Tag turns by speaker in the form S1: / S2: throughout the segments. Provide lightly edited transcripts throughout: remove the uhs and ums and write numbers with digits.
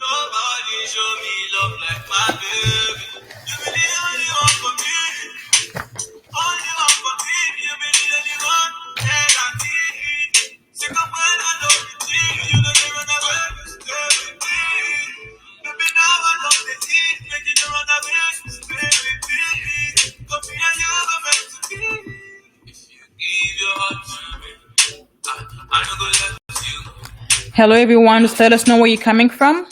S1: Nobody show me love like my baby. You be the only one for me. Only one for me. You be the only one that I need. Sick of when I know the thing. You don't even know where to stay with me. Baby, now I love the team. Make it run away. Stay with me. Come here, you are meant to be. If you give your heart to me, I don't go let you go. Hello, everyone. Just let us know where you're coming from.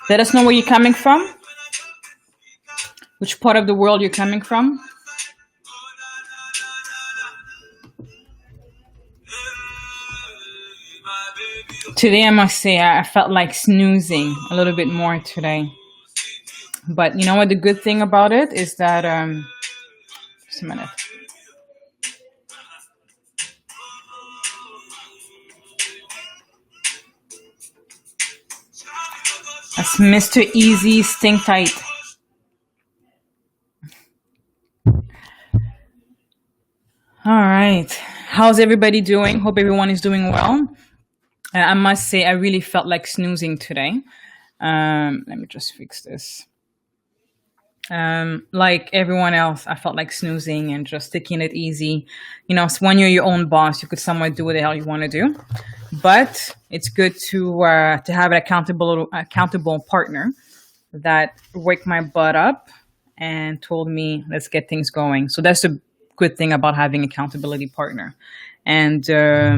S1: Let us know where you're coming from. Which part of the world you're coming from. Today, I must say, I felt like snoozing a little bit more today. But you know what? The good thing about it is that, just a minute. That's Mr. Easy Stink Tight. All right. How's everybody doing? Hope everyone is doing well. I must say, I really felt like snoozing today. Let me just fix this. Like everyone else, I felt like snoozing and just taking it easy. You know, so when you're your own boss, you could somewhat do what the hell you want to do. But it's good to have an accountable partner that waked my butt up and told me, let's get things going. So that's the good thing about having an accountability partner. And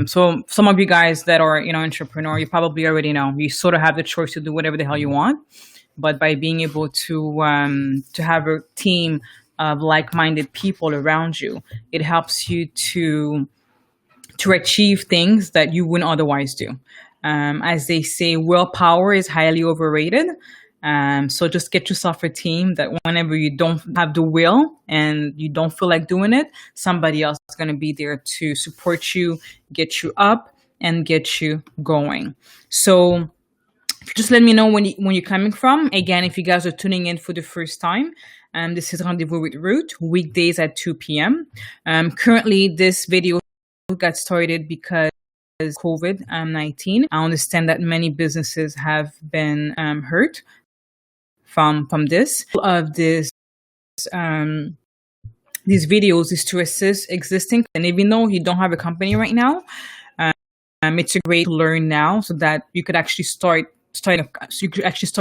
S1: so some of you guys that are, entrepreneur, you probably already know, you sort of have the choice to do whatever the hell you want. But by being able to have a team of like-minded people around you, it helps you to achieve things that you wouldn't otherwise do. As they say, willpower is highly overrated. So just get yourself a team that whenever you don't have the will and you don't feel like doing it, somebody else is going to be there to support you, get you up, and get you going. So just let me know when you're coming from. Again, if you guys are tuning in for the first time, this is Rendez-Vous with Ruth, weekdays at 2 p.m. Currently, this video got started because COVID-19. I understand that many businesses have been hurt from this. Of this, these videos is to assist existing, and even though you don't have a company right now, it's a great to learn now so that you could actually start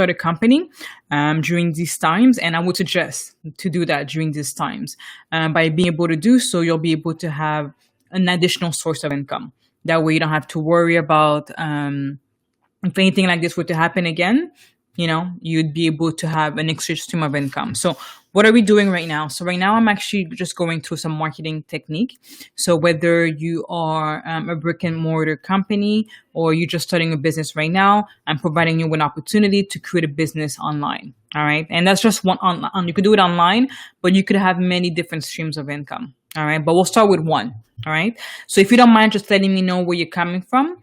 S1: a company during these times. And I would suggest to do that during these times. By being able to do so, you'll be able to have an additional source of income. That way you don't have to worry about if anything like this were to happen again, you'd be able to have an extra stream of income. So what are we doing right now? So right now I'm actually just going through some marketing technique. So whether you are a brick and mortar company or you're just starting a business right now, I'm providing you with an opportunity to create a business online. All right. And that's just one on. You could do it online, but you could have many different streams of income. All right. But we'll start with one. All right. So if you don't mind just letting me know where you're coming from,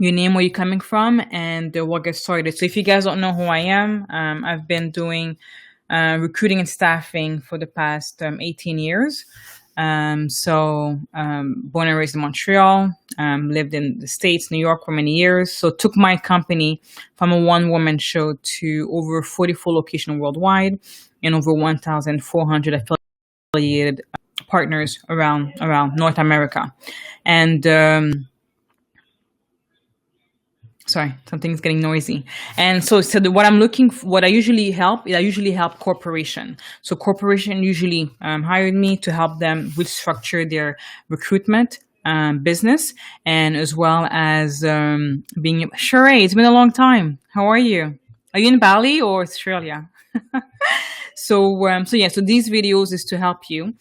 S1: your name, where you're coming from, and we'll get started. So if you guys don't know who I am, I've been doing recruiting and staffing for the past 18 years. Born and raised in Montreal, lived in the States, New York for many years. So took my company from a one-woman show to over 44 locations worldwide and over 1,400 affiliated partners around North America. And sorry, something's getting noisy. And so what I'm looking for, what I usually help corporation. So corporation usually hired me to help them restructure their recruitment business, and as well as being, Sheree, it's been a long time. How are you? Are you in Bali or Australia? So these videos is to help you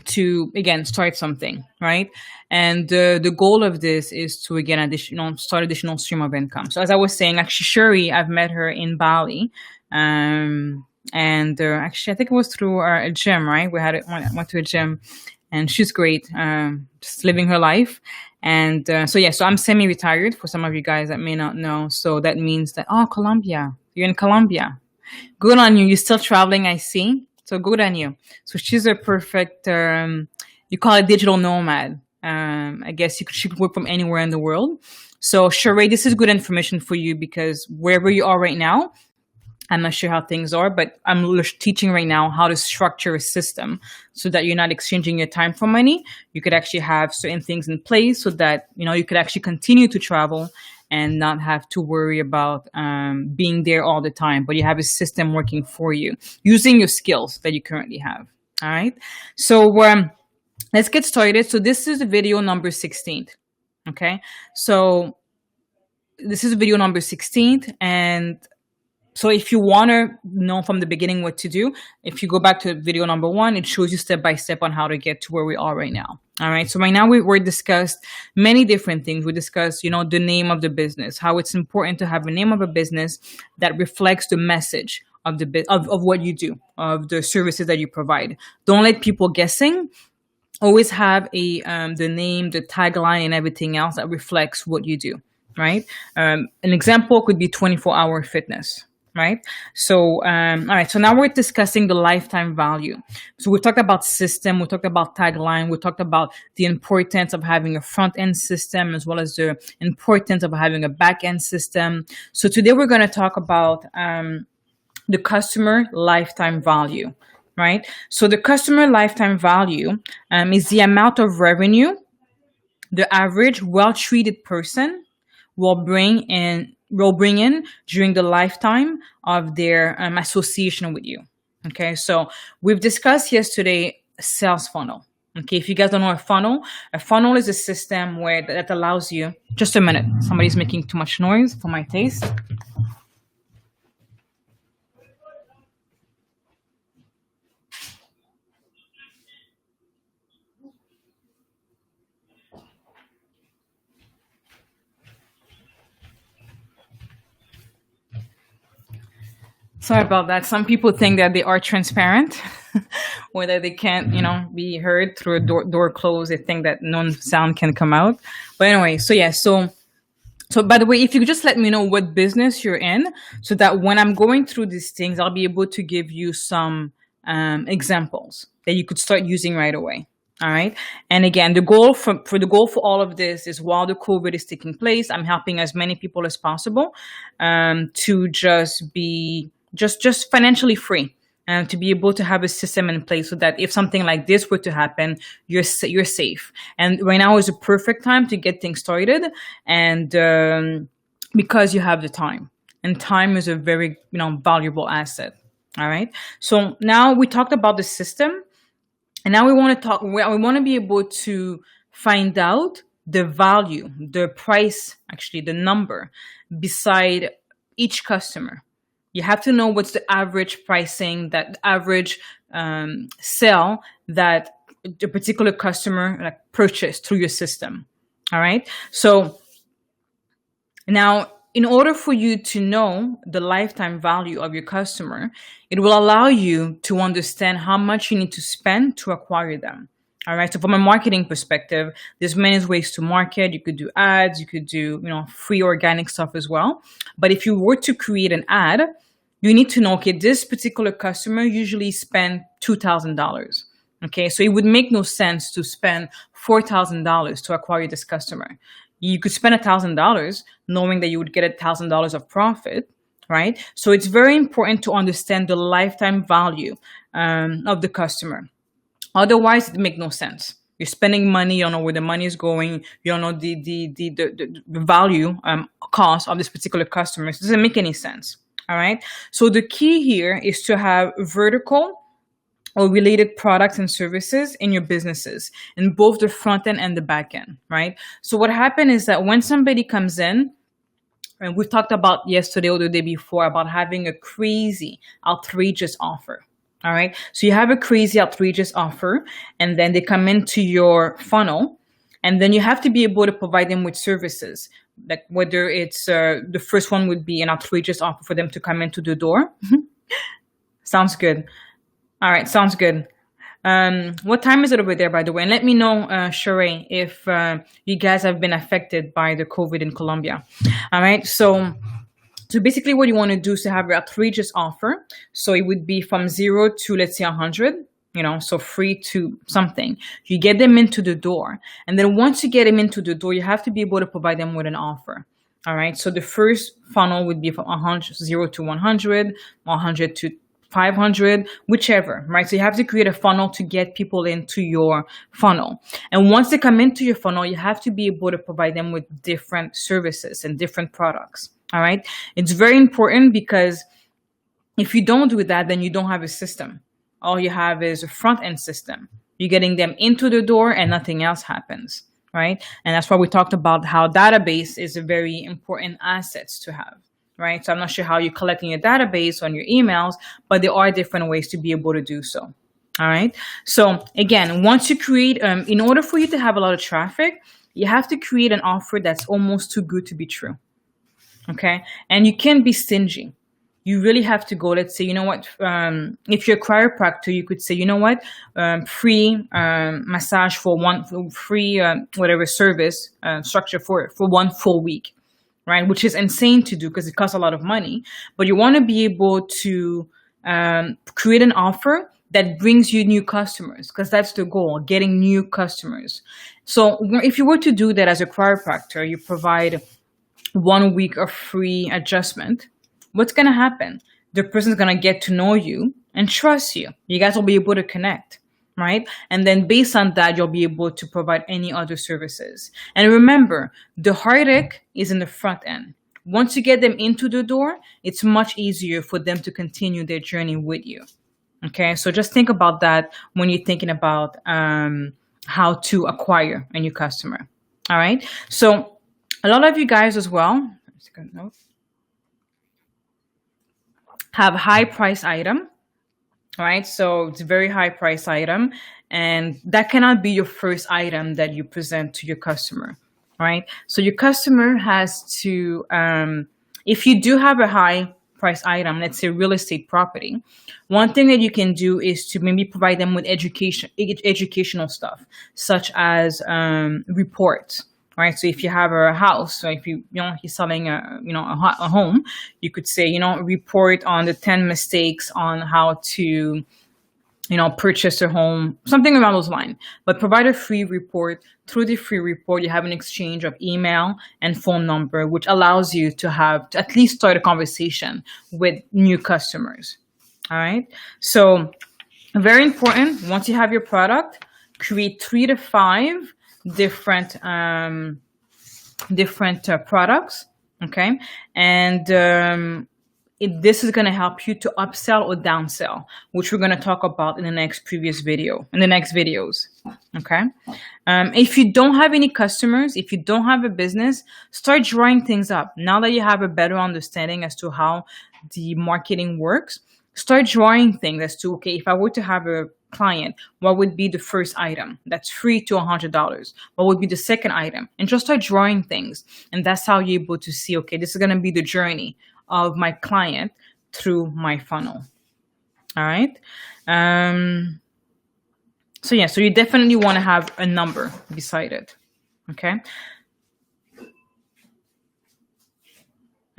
S1: to again start something, right? And the goal of this is to again start additional stream of income. So as I was saying, actually Shuri, I've met her in Bali, and actually I think it was through a gym, right? Went to a gym, and she's great, just living her life. And so I'm semi-retired for some of you guys that may not know. So that means that, oh, Colombia, you're in Colombia. Good on you. You're still traveling, I see. So good on you. So she's a perfect, you call it digital nomad. I guess she could work from anywhere in the world. So Sheree, this is good information for you because wherever you are right now, I'm not sure how things are, but I'm teaching right now how to structure a system so that you're not exchanging your time for money. You could actually have certain things in place so that, you could actually continue to travel and not have to worry about being there all the time, but you have a system working for you using your skills that you currently have. All right. So let's get started. So this is video number 16. Okay. So this is video number 16. And so if you want to know from the beginning what to do, if you go back to video number 1, it shows you step by step on how to get to where we are right now. All right. So right now we're discussed many different things. We discussed, the name of the business, how it's important to have a name of a business that reflects the message of of what you do, of the services that you provide. Don't let people guessing. Always have the name, the tagline, and everything else that reflects what you do. Right. An example could be 24-hour fitness. Right. So, all right. So now we're discussing the lifetime value. So we talked about system. We talked about tagline. We talked about the importance of having a front end system as well as the importance of having a back end system. So today we're going to talk about the customer lifetime value. Right. So the customer lifetime value is the amount of revenue the average well-treated person will bring in during the lifetime of their association with you. Okay, so we've discussed yesterday sales funnel. Okay, if you guys don't know a funnel is a system that allows you. Just a minute, somebody's making too much noise for my taste. Sorry about that. Some people think that they are transparent or that they can't, be heard through a door closed. They think that no sound can come out. But anyway, so by the way, if you could just let me know what business you're in so that when I'm going through these things, I'll be able to give you some examples that you could start using right away. All right. And again, the goal for all of this is while the COVID is taking place, I'm helping as many people as possible to just be just financially free and to be able to have a system in place so that if something like this were to happen, you're safe. And right now is a perfect time to get things started, and because you have the time, and time is a very valuable asset. All right. So now we talked about the system, and now we want to be able to find out the value, the price, actually the number beside each customer. You have to know what's the average pricing, that average sale that a particular customer purchased through your system. All right. So now, in order for you to know the lifetime value of your customer, it will allow you to understand how much you need to spend to acquire them. All right. So from a marketing perspective, there's many ways to market. You could do ads, you could do, free organic stuff as well. But if you were to create an ad, you need to know, okay, this particular customer usually spend $2,000. Okay. So it would make no sense to spend $4,000 to acquire this customer. You could spend $1,000 knowing that you would get $1,000 of profit. Right. So it's very important to understand the lifetime value of the customer. Otherwise, it makes no sense. You're spending money, you don't know where the money is going, you don't know the value cost of this particular customer. So it doesn't make any sense. All right. So the key here is to have vertical or related products and services in your businesses, in both the front end and the back end. Right. So what happened is that when somebody comes in, and we've talked about yesterday or the day before about having a crazy, outrageous offer. All right. So you have a crazy outrageous offer, and then they come into your funnel, and then you have to be able to provide them with services. Like whether it's the first one would be an outrageous offer for them to come into the door. Sounds good. All right. Sounds good. What time is it over there, by the way? And let me know, Sheree, if you guys have been affected by the COVID in Colombia. All right. So basically what you want to do is to have your outrageous offer. So it would be from 0 to, let's say, 100, so free to something. You get them into the door. And then once you get them into the door, you have to be able to provide them with an offer. All right. So the first funnel would be from 100, 0 to 100, 100 to 500, whichever, right? So you have to create a funnel to get people into your funnel. And once they come into your funnel, you have to be able to provide them with different services and different products. All right. It's very important because if you don't do that, then you don't have a system. All you have is a front end system. You're getting them into the door and nothing else happens. Right. And that's why we talked about how database is a very important asset to have. Right. So I'm not sure how you're collecting your database on your emails, but there are different ways to be able to do so. All right. So again, once you create, in order for you to have a lot of traffic, you have to create an offer that's almost too good to be true. Okay. And you can't be stingy. You really have to go, let's say, you know what, if you're a chiropractor, you could say, you know what, free massage for one free, whatever service structure for 1 full week. Right, which is insane to do because it costs a lot of money. But you want to be able to create an offer that brings you new customers, because that's the goal, getting new customers. So if you were to do that as a chiropractor, you provide 1 week of free adjustment, what's going to happen? The person's going to get to know you and trust you. You guys will be able to connect. Right? And then based on that, you'll be able to provide any other services. And remember, the heartache is in the front end. Once you get them into the door, it's much easier for them to continue their journey with you. Okay, so just think about that when you're thinking about how to acquire a new customer. All right, so a lot of you guys as well have high price item. Right, so it's a very high price item, and that cannot be your first item that you present to your customer. Right, so your customer has to, if you do have a high price item, let's say real estate property, one thing that you can do is to maybe provide them with educational stuff, such as reports. Right. So if you have a house, so if he's selling a home, you could say, report on the 10 mistakes on how to, purchase a home, something around those lines. But provide a free report. Through the free report, you have an exchange of email and phone number, which allows you to at least start a conversation with new customers. All right. So very important. Once you have your product, create 3 to 5 different products. Okay. And this is going to help you to upsell or downsell, which we're going to talk about in the next videos. Okay. If you don't have any customers, if you don't have a business, start drawing things up. Now that you have a better understanding as to how the marketing works, start drawing things as to, okay, if I were to have a client, what would be the first item that's free to $100? What would be the second item? And just start drawing things. And that's how you're able to see, okay, this is going to be the journey of my client through my funnel. All right. So you definitely want to have a number beside it. Okay.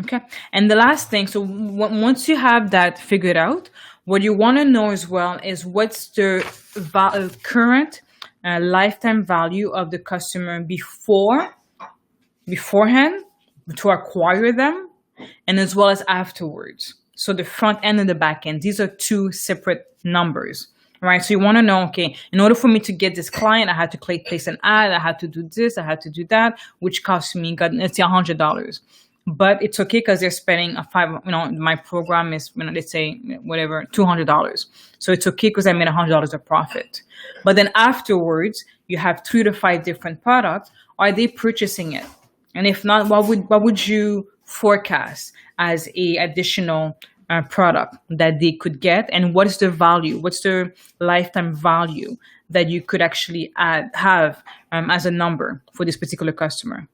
S1: Okay. And the last thing, so once you have that figured out, what you want to know as well is what's the current lifetime value of the customer beforehand to acquire them, and as well as afterwards. So the front end and the back end, these are 2 separate numbers, right? So you want to know, okay, in order for me to get this client, I had to place an ad, I had to do this, I had to do that, which cost me, let's say $100. But it's okay because they're spending my program is, let's say whatever, $200. So it's okay because I made $100 of profit. But then afterwards, you have 3 to 5 different products. Are they purchasing it? And if not, what would you forecast as a additional product that they could get, and what is the value, what's the lifetime value that you could actually have as a number for this particular customer.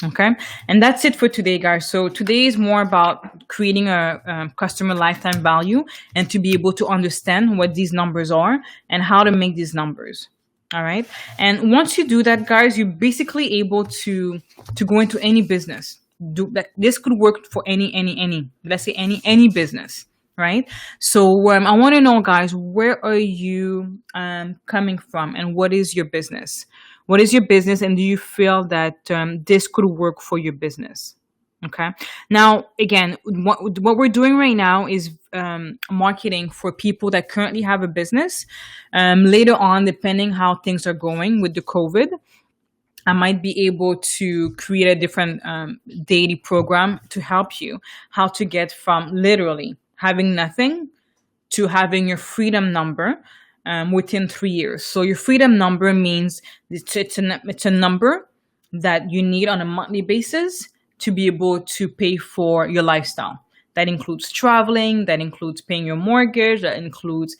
S1: Okay, and that's it for today, guys. So today is more about creating a customer lifetime value and to be able to understand what these numbers are and how to make these numbers. All right, and once you do that, guys, you're basically able to go into any business. Do that. This could work for any. Let's say any business, right? So I want to know, guys, where are you coming from, and what is your business? What is your business, and do you feel that this could work for your business? Okay. Now, again, what we're doing right now is marketing for people that currently have a business. Later on, depending how things are going with the COVID, I might be able to create a different daily program to help you how to get from literally having nothing to having your freedom number within 3 years. So your freedom number means it's a number that you need on a monthly basis to be able to pay for your lifestyle. That includes traveling, that includes paying your mortgage, that includes,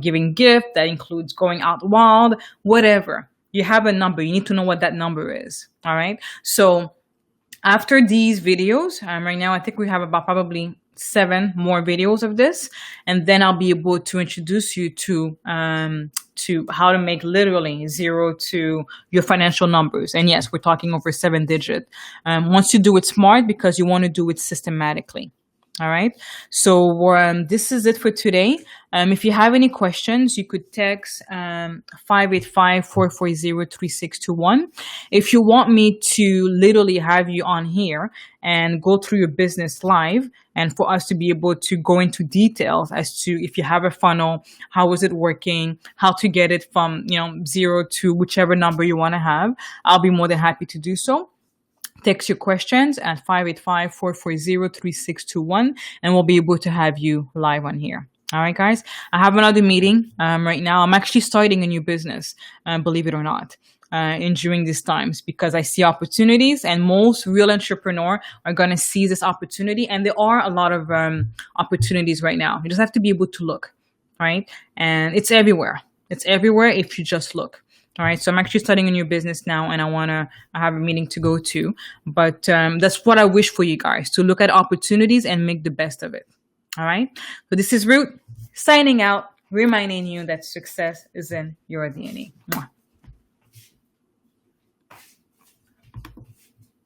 S1: giving gift, that includes going out wild, whatever. You have a number. You need to know what that number is. All right. So after these videos, right now, I think we have about probably 7 more videos of this, and then I'll be able to introduce you to how to make literally 0 to your financial numbers. And yes, we're talking over 7 digit. Once you do it smart, because you want to do it systematically. All right. So this is it for today. If you have any questions, you could text 585-440-3621. If you want me to literally have you on here and go through your business live, and for us to be able to go into details as to if you have a funnel, how is it working, how to get it from 0 to whichever number you want to have, I'll be more than happy to do so. Text your questions at 585-440-3621, and we'll be able to have you live on here. All right, guys. I have another meeting right now. I'm actually starting a new business, believe it or not, during these times, because I see opportunities, and most real entrepreneurs are going to seize this opportunity. And there are a lot of opportunities right now. You just have to be able to look, right? And it's everywhere. It's everywhere if you just look. All right. So I'm actually starting a new business now, and I have a meeting to go to, but that's what I wish for you guys, to look at opportunities and make the best of it. All right. So this is Ruth signing out, reminding you that success is in your DNA. Mwah.